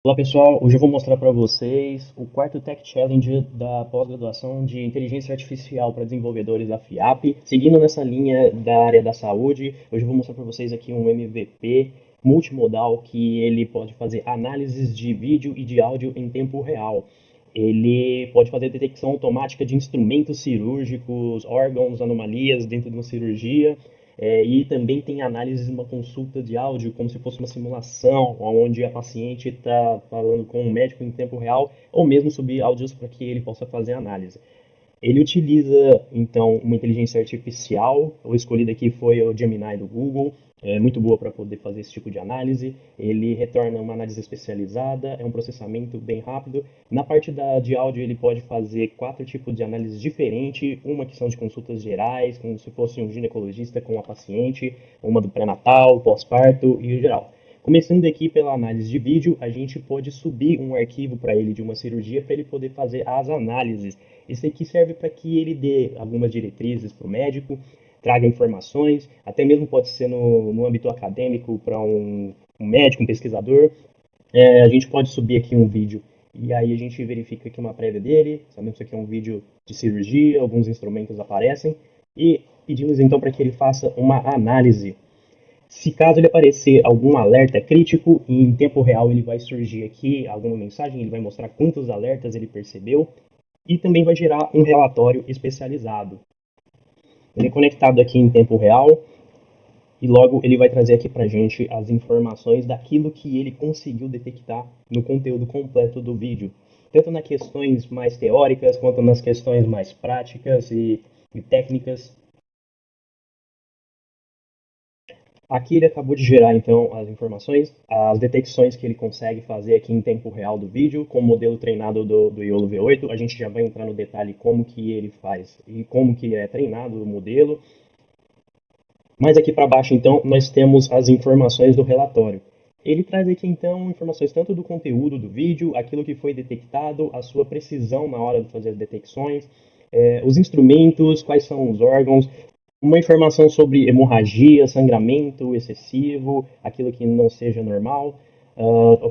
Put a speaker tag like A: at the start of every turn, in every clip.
A: Olá pessoal, hoje eu vou mostrar para vocês o quarto Tech Challenge da pós-graduação de Inteligência Artificial para desenvolvedores da FIAP. Seguindo nessa linha da área da saúde, hoje eu vou mostrar para vocês aqui um MVP multimodal que ele pode fazer análises de vídeo e de áudio em tempo real. Ele pode fazer detecção automática de instrumentos cirúrgicos, órgãos, anomalias dentro de uma cirurgia. E também tem análise de uma consulta de áudio, como se fosse uma simulação, onde a paciente está falando com o médico em tempo real, ou mesmo subir áudios para que ele possa fazer análise. Ele utiliza, então, uma inteligência artificial. O escolhido aqui foi o Gemini do Google. É muito boa para poder fazer esse tipo de análise. Ele retorna uma análise especializada, é um processamento bem rápido. Na parte de áudio, ele pode fazer 4 tipos de análise diferentes. Uma que são de consultas gerais, como se fosse um ginecologista com a paciente, uma do pré-natal, pós-parto e o geral. Começando aqui pela análise de vídeo, a gente pode subir um arquivo para ele de uma cirurgia para ele poder fazer as análises. Esse aqui serve para que ele dê algumas diretrizes para o médico, traga informações, até mesmo pode ser no âmbito acadêmico para um médico, um pesquisador. A gente pode subir aqui um vídeo e aí a gente verifica aqui uma prévia dele, sabemos que aqui é um vídeo de cirurgia, alguns instrumentos aparecem e pedimos então para que ele faça uma análise. Se caso ele aparecer algum alerta crítico, em tempo real ele vai surgir aqui alguma mensagem, ele vai mostrar quantos alertas ele percebeu e também vai gerar um relatório especializado. Ele é conectado aqui em tempo real e logo ele vai trazer aqui para a gente as informações daquilo que ele conseguiu detectar no conteúdo completo do vídeo, tanto nas questões mais teóricas quanto nas questões mais práticas e técnicas. Aqui ele acabou de gerar então as informações, as detecções que ele consegue fazer aqui em tempo real do vídeo, com o modelo treinado do Iolo V8. A gente já vai entrar no detalhe como que ele faz e como que é treinado o modelo. Mas aqui para baixo então nós temos as informações do relatório. Ele traz aqui então informações tanto do conteúdo do vídeo, aquilo que foi detectado, a sua precisão na hora de fazer as detecções, os instrumentos, quais são os órgãos, uma informação sobre hemorragia, sangramento excessivo, aquilo que não seja normal,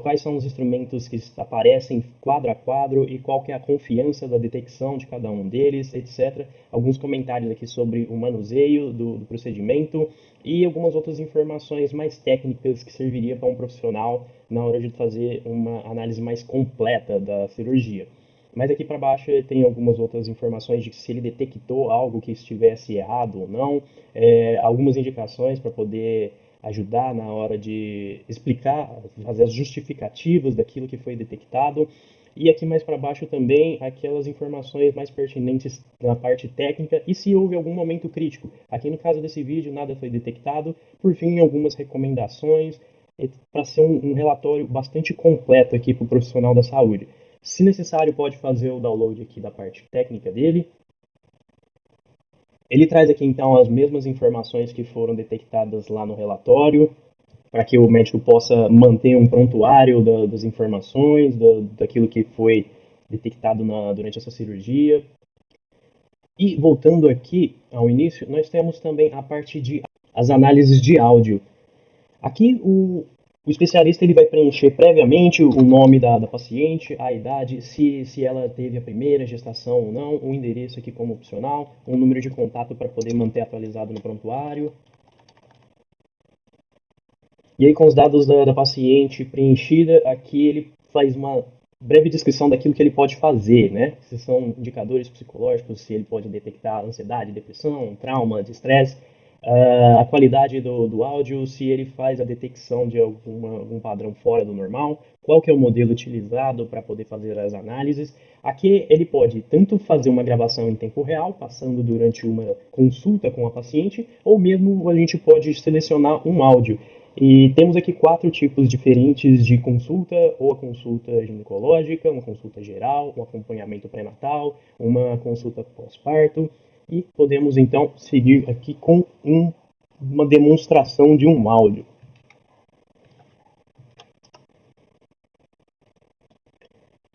A: quais são os instrumentos que aparecem quadro a quadro e qual que é a confiança da detecção de cada um deles, etc. Alguns comentários aqui sobre o manuseio do procedimento e algumas outras informações mais técnicas que serviria para um profissional na hora de fazer uma análise mais completa da cirurgia. Mas aqui para baixo tem algumas outras informações de se ele detectou algo que estivesse errado ou não, algumas indicações para poder ajudar na hora de explicar, fazer as justificativas daquilo que foi detectado. E aqui mais para baixo também aquelas informações mais pertinentes na parte técnica e se houve algum momento crítico. Aqui no caso desse vídeo nada foi detectado. Por fim, algumas recomendações para ser um relatório bastante completo aqui para o profissional da saúde. Se necessário, pode fazer o download aqui da parte técnica dele. Ele traz aqui então as mesmas informações que foram detectadas lá no relatório, para que o médico possa manter um prontuário das informações, daquilo que foi detectado durante essa cirurgia. E voltando aqui ao início, nós temos também a parte de as análises de áudio. Aqui o especialista ele vai preencher previamente o nome da paciente, a idade, se ela teve a primeira gestação ou não, o endereço aqui como opcional, um número de contato para poder manter atualizado no prontuário. E aí com os dados da paciente preenchida, aqui ele faz uma breve descrição daquilo que ele pode fazer, né? Se são indicadores psicológicos, se ele pode detectar ansiedade, depressão, trauma, de estresse, a qualidade do áudio, se ele faz a detecção de algum padrão fora do normal, qual que é o modelo utilizado para poder fazer as análises. Aqui ele pode tanto fazer uma gravação em tempo real, passando durante uma consulta com a paciente, ou mesmo a gente pode selecionar um áudio. E temos aqui 4 tipos diferentes de consulta, ou a consulta ginecológica, uma consulta geral, um acompanhamento pré-natal, uma consulta pós-parto, e podemos então seguir aqui com uma demonstração de um áudio.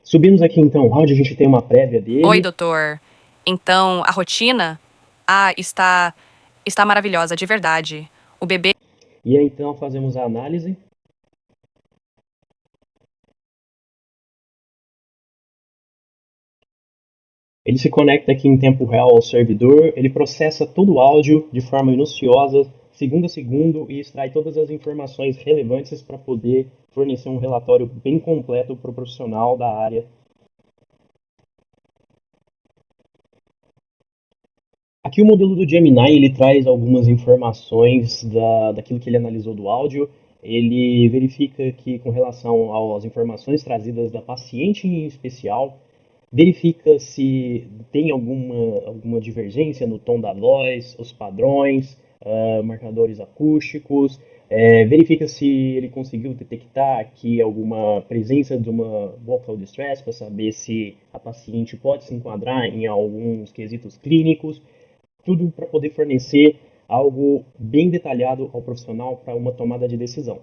A: Subimos aqui então o áudio, a gente tem uma prévia
B: Oi,
A: dele.
B: doutor. Então, a rotina? Está maravilhosa, de verdade. O bebê
A: E aí então fazemos a análise. Ele se conecta aqui em tempo real ao servidor, ele processa todo o áudio de forma minuciosa, segundo a segundo, e extrai todas as informações relevantes para poder fornecer um relatório bem completo para o profissional da área. Aqui o modelo do Gemini, ele traz algumas informações daquilo que ele analisou do áudio. Ele verifica que, com relação às informações trazidas da paciente em especial, verifica se tem alguma divergência no tom da voz, os padrões, marcadores acústicos, verifica se ele conseguiu detectar aqui alguma presença de uma vocal distress para saber se a paciente pode se enquadrar em alguns quesitos clínicos, tudo para poder fornecer algo bem detalhado ao profissional para uma tomada de decisão.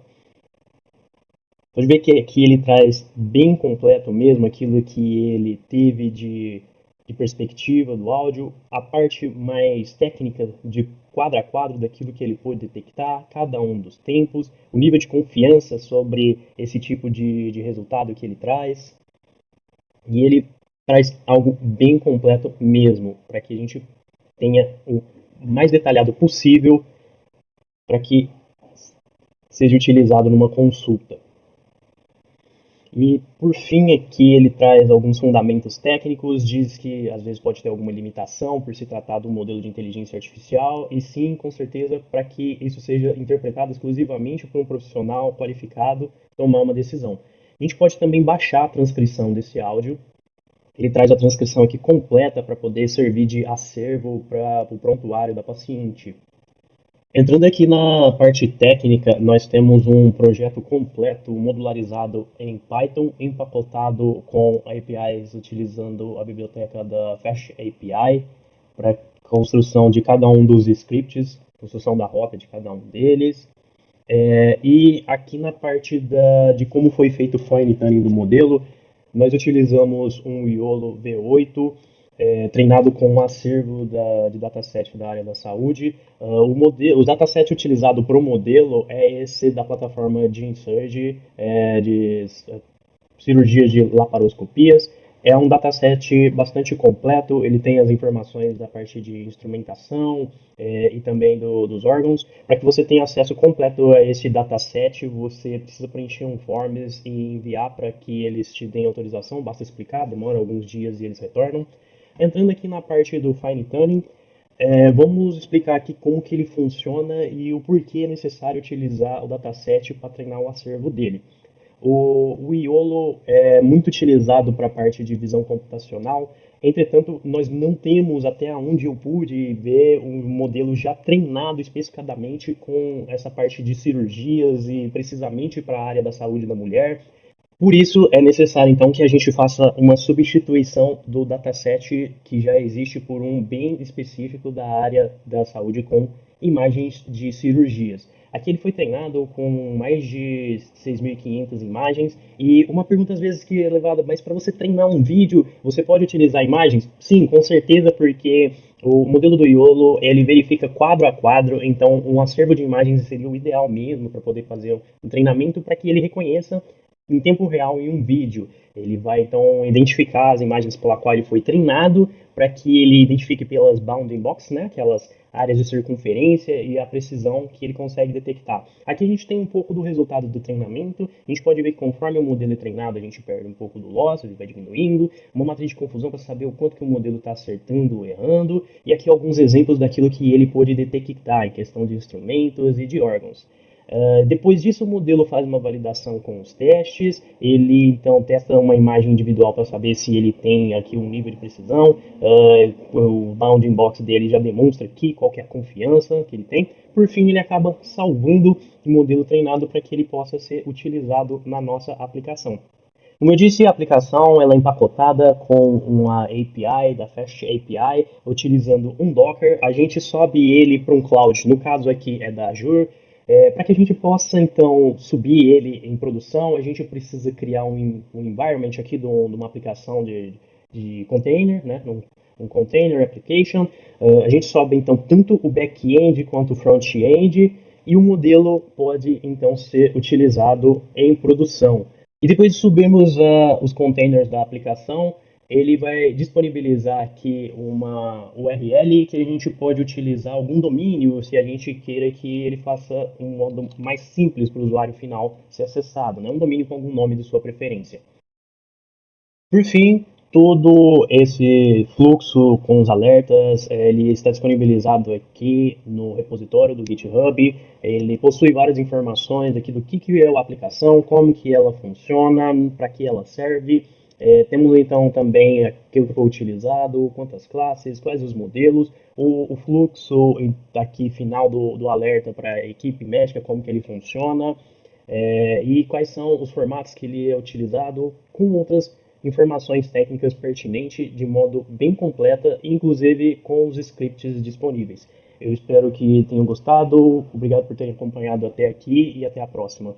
A: Pode ver que aqui ele traz bem completo mesmo aquilo que ele teve de perspectiva do áudio, a parte mais técnica de quadro a quadro daquilo que ele pôde detectar, cada um dos tempos, o nível de confiança sobre esse tipo de resultado que ele traz. E ele traz algo bem completo mesmo, para que a gente tenha o mais detalhado possível para que seja utilizado numa consulta. E, por fim, aqui ele traz alguns fundamentos técnicos, diz que às vezes pode ter alguma limitação por se tratar de um modelo de inteligência artificial, e sim, com certeza, para que isso seja interpretado exclusivamente por um profissional qualificado tomar uma decisão. A gente pode também baixar a transcrição desse áudio. Ele traz a transcrição aqui completa para poder servir de acervo para o prontuário da paciente. Entrando aqui na parte técnica, nós temos um projeto completo modularizado em Python, empacotado com APIs utilizando a biblioteca da Fast API para construção de cada um dos scripts, construção da rota de cada um deles. E aqui na parte de como foi feito o fine tuning do modelo, nós utilizamos um Iolo V8, treinado com um acervo de dataset da área da saúde. O dataset utilizado para o modelo é esse da plataforma GeneSurg, de cirurgias de laparoscopias. É um dataset bastante completo, ele tem as informações da parte de instrumentação e também dos órgãos. Para que você tenha acesso completo a esse dataset, você precisa preencher um forms e enviar para que eles te deem autorização, basta explicar, demora alguns dias e eles retornam. Entrando aqui na parte do Fine Tuning, vamos explicar aqui como que ele funciona e o porquê é necessário utilizar o dataset para treinar o acervo dele. O Iolo é muito utilizado para a parte de visão computacional, entretanto, nós não temos, até onde eu pude ver, um modelo já treinado especificadamente com essa parte de cirurgias e precisamente para a área da saúde da mulher. Por isso, é necessário, então, que a gente faça uma substituição do dataset que já existe por um bem específico da área da saúde com imagens de cirurgias. Aqui ele foi treinado com mais de 6.500 imagens e uma pergunta às vezes que é levada, mas para você treinar um vídeo, você pode utilizar imagens? Sim, com certeza, porque o modelo do Iolo, ele verifica quadro a quadro, então um acervo de imagens seria o ideal mesmo para poder fazer um treinamento para que ele reconheça em tempo real em um vídeo. Ele vai então identificar as imagens pela qual ele foi treinado, para que ele identifique pelas bounding box, né, aquelas áreas de circunferência e a precisão que ele consegue detectar. Aqui a gente tem um pouco do resultado do treinamento, a gente pode ver que conforme o modelo é treinado, a gente perde um pouco do loss, ele vai diminuindo, uma matriz de confusão para saber o quanto que o modelo está acertando ou errando, e aqui alguns exemplos daquilo que ele pôde detectar em questão de instrumentos e de órgãos. Depois disso, o modelo faz uma validação com os testes, ele então testa uma imagem individual para saber se ele tem aqui um nível de precisão, o bounding box dele já demonstra aqui qual que é a confiança que ele tem. Por fim, ele acaba salvando o modelo treinado para que ele possa ser utilizado na nossa aplicação. Como eu disse, a aplicação ela é empacotada com uma API da Fast API, utilizando um Docker. A gente sobe ele para um cloud, no caso aqui é da Azure. Para que a gente possa, então, subir ele em produção, a gente precisa criar um environment aqui de uma aplicação de container, né? Um container application. A gente sobe, então, tanto o back-end quanto o front-end e o modelo pode, então, ser utilizado em produção. E depois de subirmos os containers da aplicação, Ele vai disponibilizar aqui uma URL que a gente pode utilizar algum domínio se a gente queira que ele faça um modo mais simples para o usuário final ser acessado, né? Um domínio com algum nome de sua preferência. Por fim, todo esse fluxo com os alertas, ele está disponibilizado aqui no repositório do GitHub. Ele possui várias informações aqui do que é a aplicação, como que ela funciona, para que ela serve. Temos então também aquilo que foi utilizado, quantas classes, quais os modelos, o fluxo aqui final do alerta para a equipe médica, como que ele funciona, e quais são os formatos que ele é utilizado, com outras informações técnicas pertinentes de modo bem completa, inclusive com os scripts disponíveis. Eu espero que tenham gostado, obrigado por terem acompanhado até aqui e até a próxima.